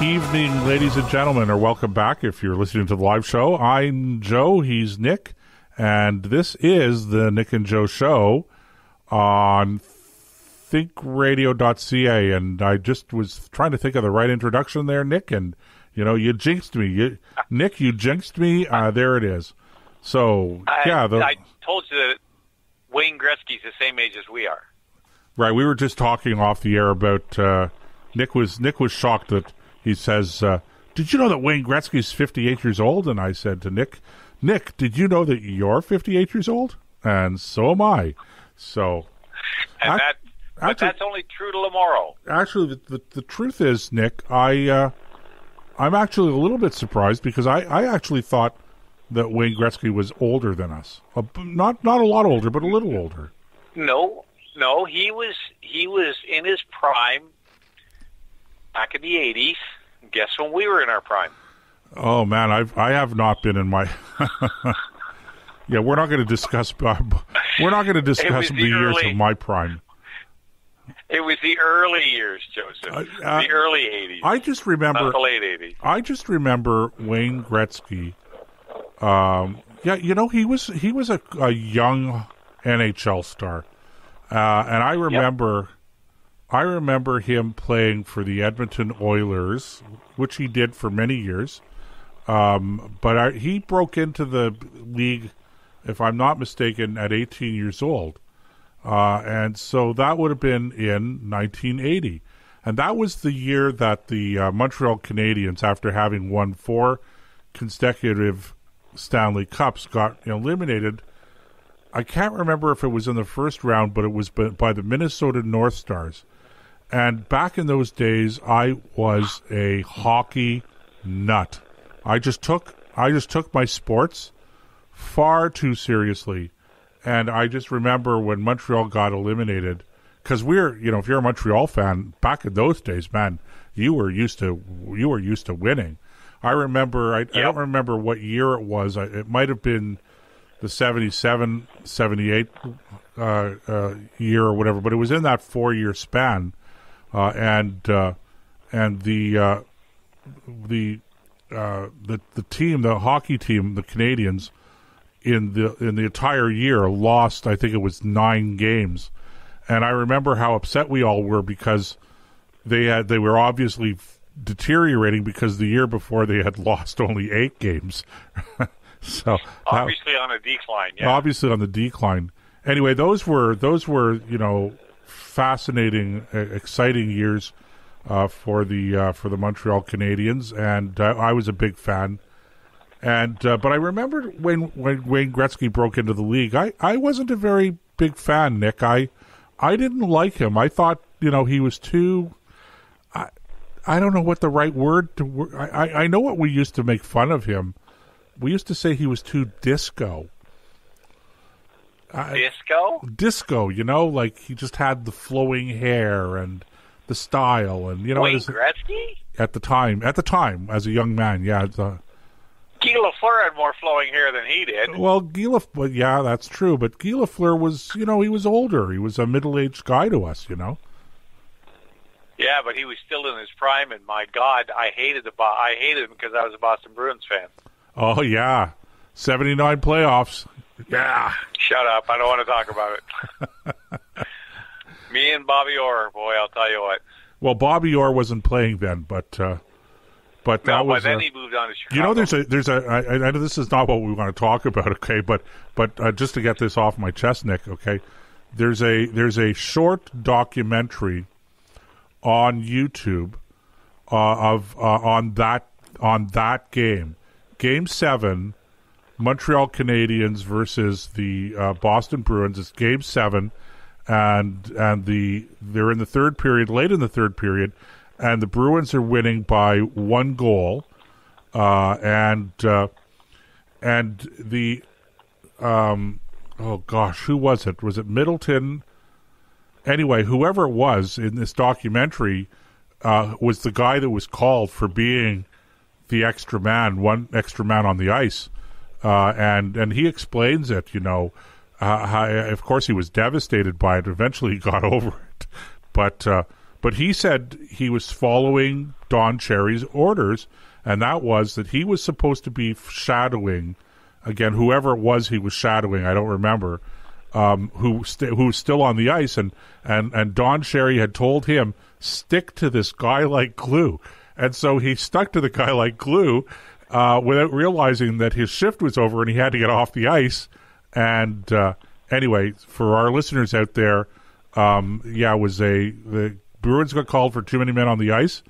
evening, ladies and gentlemen, or welcome back if you're listening to the live show. I'm Joe, he's Nick, and this is the Nick and Joe Show on ThinkRadio.ca, and I just was trying to think of the right introduction there, Nick, and, you jinxed me. Nick, you jinxed me. There it is. So, I told you that Wayne Gretzky's the same age as we are. Right, we were just talking off the air about, Nick was shocked that he says, did you know that Wayne Gretzky's 58 years old? And I said to Nick, did you know that you're 58 years old? And so am I. So, and that's only true to tomorrow. Actually, the truth is, Nick, I'm actually a little bit surprised because I actually thought that Wayne Gretzky was older than us. Not a lot older, but a little older. No, he was in his prime back in the 80s. Guess when we were in our prime? Oh man, I have not been in my. Yeah, we're not going to discuss. The years of my prime. It was the early years, Joseph. The early 80s. I just remember not the late 80s. I just remember Wayne Gretzky. He was a young NHL star, and I remember him playing for the Edmonton Oilers, which he did for many years. But he broke into the league, if I'm not mistaken, at 18 years old. And so that would have been in 1980. And that was the year that the Montreal Canadiens, after having won 4 consecutive Stanley Cups, got eliminated. I can't remember if it was in the first round, but it was by the Minnesota North Stars. And back in those days, I was a hockey nut. I just took my sports far too seriously. And I just remember when Montreal got eliminated, because if you're a Montreal fan, back in those days, man, you were used to winning. I remember, I don't remember what year it was. It might have been the 77, 78 year or whatever, but it was in that 4-year span. And the team, the hockey team, the Canadiens, in the entire year lost, I think it was 9 games. And I remember how upset we all were because they were obviously deteriorating because the year before they had lost only 8 games. So obviously on a decline. Yeah. Obviously on the decline. Anyway, those were fascinating, exciting years for the Montreal Canadiens, and I was a big fan. And but I remember when Wayne Gretzky broke into the league, I wasn't a very big fan, Nick. I didn't like him. I thought he was too. I don't know what the right word to. I know what we used to make fun of him. We used to say he was too disco. Disco, like he just had the flowing hair and the style, and Wayne Gretzky at the time, as a young man, yeah. Guy Lafleur had more flowing hair than he did. Well, yeah, that's true. But Guy Lafleur was, he was older. He was a middle-aged guy to us, Yeah, but he was still in his prime, and my God, I hated him because I was a Boston Bruins fan. Oh yeah, 79 playoffs. Yeah. Shut up! I don't want to talk about it. Me and Bobby Orr, boy, I'll tell you what. Well, Bobby Orr wasn't playing then, but that was. But then he moved on to Chicago. There's a. I know this is not what we want to talk about, okay? But just to get this off my chest, Nick, okay? There's a short documentary on YouTube on that game, Game 7. Montreal Canadiens versus the Boston Bruins. It's Game 7, and they're in the third period, late in the third period, and the Bruins are winning by 1 goal, and the oh gosh, who was it? Was it Middleton? Anyway, whoever it was in this documentary was the guy that was called for being the extra man, one extra man on the ice. And he explains it, how, of course he was devastated by it. Eventually he got over it. But But he said he was following Don Cherry's orders, and that was that he was supposed to be shadowing, again, whoever it was he was shadowing, I don't remember, who was still on the ice, and Don Cherry had told him, stick to this guy like glue. And so he stuck to the guy like glue without realizing that his shift was over and he had to get off the ice. And anyway, for our listeners out there, the Bruins got called for too many men on the ice.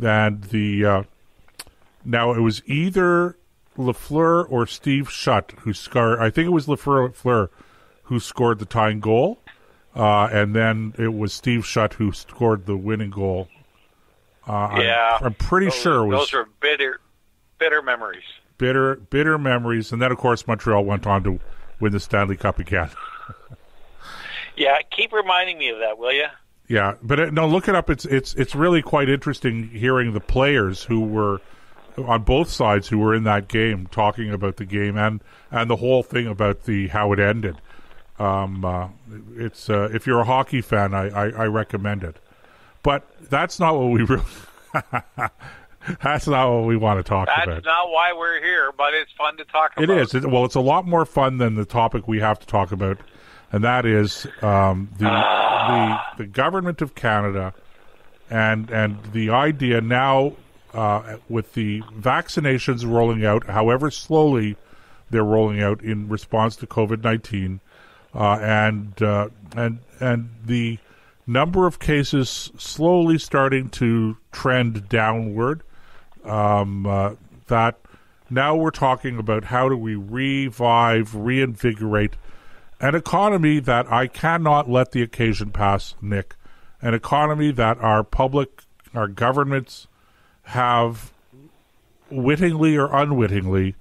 And now it was either Lafleur or Steve Shutt who scored. I think it was Lafleur who scored the tying goal, and then it was Steve Shutt who scored the winning goal. I'm pretty sure it was. Those are bitter memories. Bitter memories, and then of course Montreal went on to win the Stanley Cup again. Yeah, keep reminding me of that, will you? Yeah, but no, look it up. It's really quite interesting hearing the players who were on both sides who were in that game talking about the game and the whole thing about how it ended. It's if you're a hockey fan, I recommend it. But that's not what we really. That's not what we want to talk about. That's not why we're here, but it's fun to talk about. It is. Well, it's a lot more fun than the topic we have to talk about, and that is the government of Canada and the idea now with the vaccinations rolling out, however slowly they're rolling out in response to COVID-19, and the number of cases slowly starting to trend downward. That now we're talking about how do we reinvigorate an economy that I cannot let the occasion pass, Nick. An economy that our governments have wittingly or unwittingly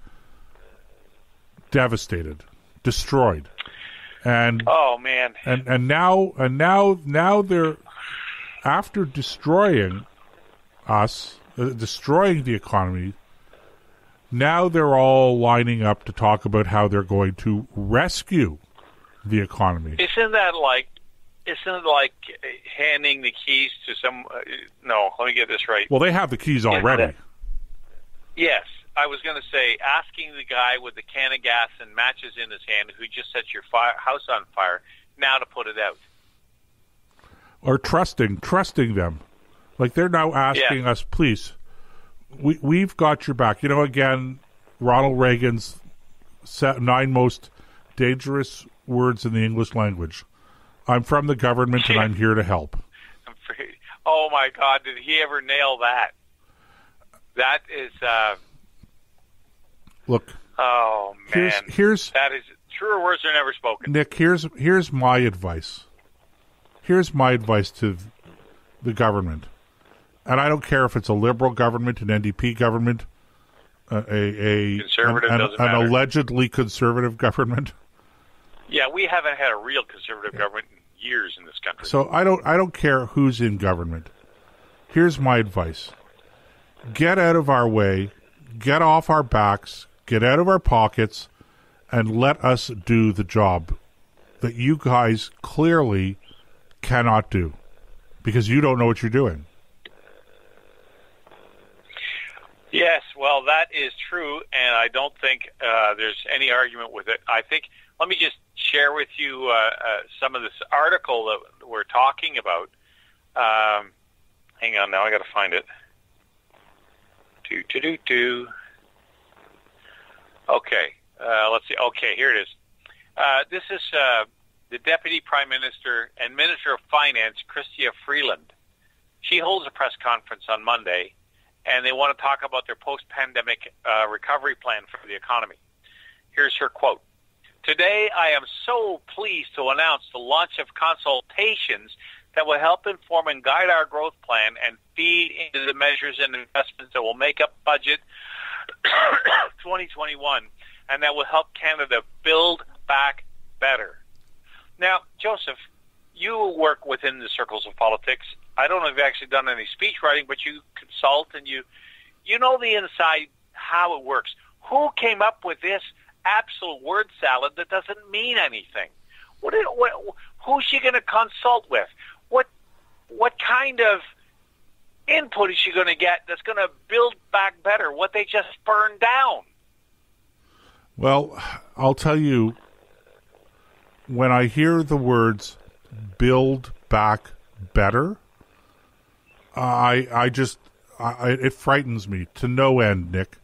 devastated, destroyed. And oh man. And now they're, after destroying us, destroying the economy, now they're all lining up to talk about how they're going to rescue the economy. Isn't it like handing the keys to some? No, let me get this right. Well, they have the keys already. Yes, I was going to say asking the guy with the can of gas and matches in his hand who just set your house on fire now to put it out. Or trusting them. Like they're now asking us, please, we've got your back. You know, again, Ronald Reagan's 9 most dangerous words in the English language. I'm from the government and I'm here to help. Oh my God, did he ever nail that? That is... Look. Oh man. That is truer words are never spoken. Nick, here's my advice. Here's my advice to the government. And I don't care if it's a liberal government, an NDP government, an allegedly conservative government. Yeah, we haven't had a real conservative government in years in this country. So I don't care who's in government. Here's my advice. Get out of our way, get off our backs, get out of our pockets, and let us do the job that you guys clearly cannot do because you don't know what you're doing. Yes, well, that is true, and I don't think there's any argument with it. I think, let me just share with you some of this article that we're talking about. Hang on now, I got to find it. Okay, let's see. Okay, here it is. This is the Deputy Prime Minister and Minister of Finance, Chrystia Freeland. She holds a press conference on Monday, and they want to talk about their post-pandemic recovery plan for the economy. Here's her quote. Today, I am so pleased to announce the launch of consultations that will help inform and guide our growth plan and feed into the measures and investments that will make up budget 2021 and that will help Canada build back better. Now, Joseph, you work within the circles of politics. I don't know if you've actually done any speech writing, but you consult and you know the inside how it works. Who came up with this absolute word salad that doesn't mean anything? Who's she going to consult with? what kind of input is she going to get that's going to build back better what they just burned down? Well, I'll tell you, when I hear the words build back better, it frightens me to no end, Nick.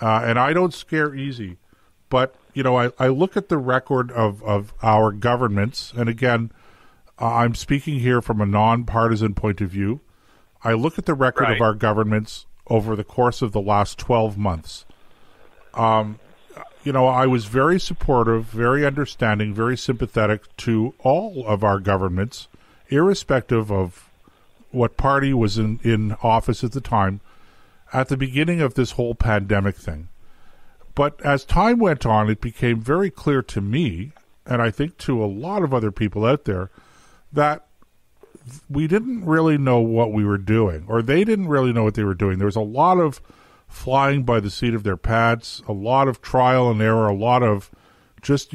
And I don't scare easy. But, I look at the record of our governments, and again, I'm speaking here from a nonpartisan point of view. I look at the record of our governments over the course of the last 12 months. I was very supportive, very understanding, very sympathetic to all of our governments, irrespective of what party was in office at the time, at the beginning of this whole pandemic thing. But as time went on, it became very clear to me, and I think to a lot of other people out there, that we didn't really know what we were doing, or they didn't really know what they were doing. There was a lot of flying by the seat of their pants, a lot of trial and error, a lot of just,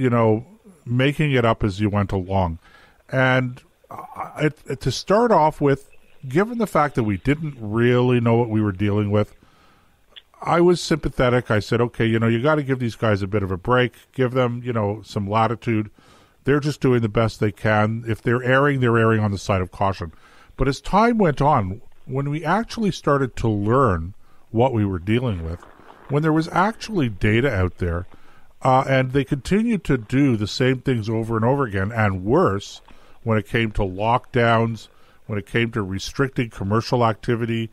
making it up as you went along. And to start off with, given the fact that we didn't really know what we were dealing with, I was sympathetic. I said, okay, you got to give these guys a bit of a break, give them, some latitude. They're just doing the best they can. If they're erring on the side of caution. But as time went on, when we actually started to learn what we were dealing with, when there was actually data out there, and they continued to do the same things over and over again, and worse, when it came to lockdowns, when it came to restricting commercial activity,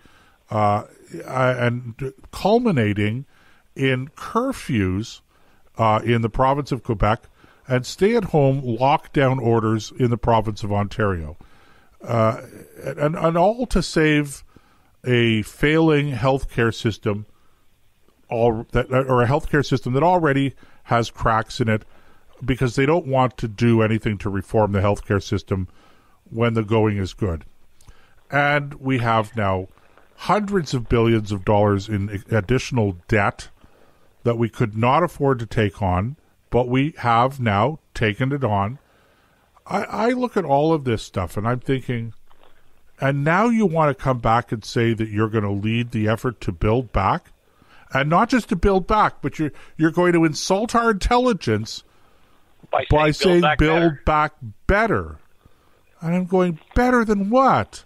and culminating in curfews in the province of Quebec and stay-at-home lockdown orders in the province of Ontario. And all to save a failing healthcare system, or a healthcare system that already has cracks in it, because they don't want to do anything to reform the healthcare system when the going is good. And we have now hundreds of billions of dollars in additional debt that we could not afford to take on, but we have now taken it on. I look at all of this stuff and I'm thinking, and now you want to come back and say that you're going to lead the effort to build back? And not just to build back, but you're going to insult our intelligence by saying build back better. And I'm going, better than what?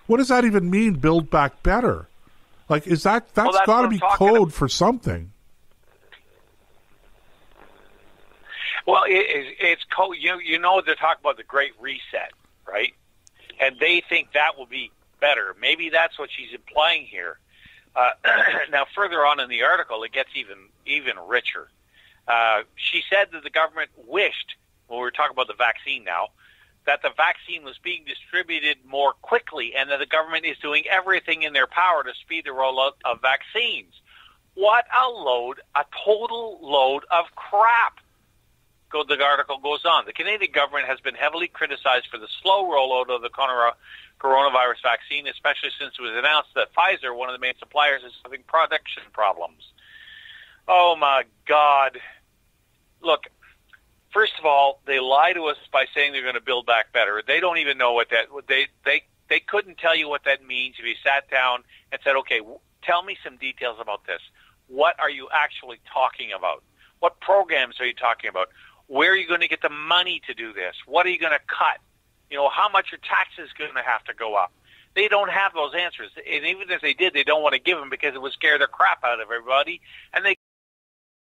What does that even mean, build back better? Like, that's got to be code for something. Well, it's code. They're talking about the Great Reset, right? And they think that will be better. Maybe that's what she's implying here. Now, further on in the article, it gets even richer. She said that the government wished, we're talking about the vaccine now, that the vaccine was being distributed more quickly and that the government is doing everything in their power to speed the rollout of vaccines. What a total load of crap. The article goes on. The Canadian government has been heavily criticized for the slow rollout of the coronavirus vaccine, especially since it was announced that Pfizer, one of the main suppliers, is having production problems. Oh, my God. Look, first of all, they lie to us by saying they're going to build back better. They don't even know what that – they couldn't tell you what that means if you sat down and said, okay, tell me some details about this. What are you actually talking about? What programs are you talking about? Where are you going to get the money to do this? What are you going to cut? How much your taxes going to have to go up? They don't have those answers. And even if they did, they don't want to give them because it would scare the crap out of everybody. And they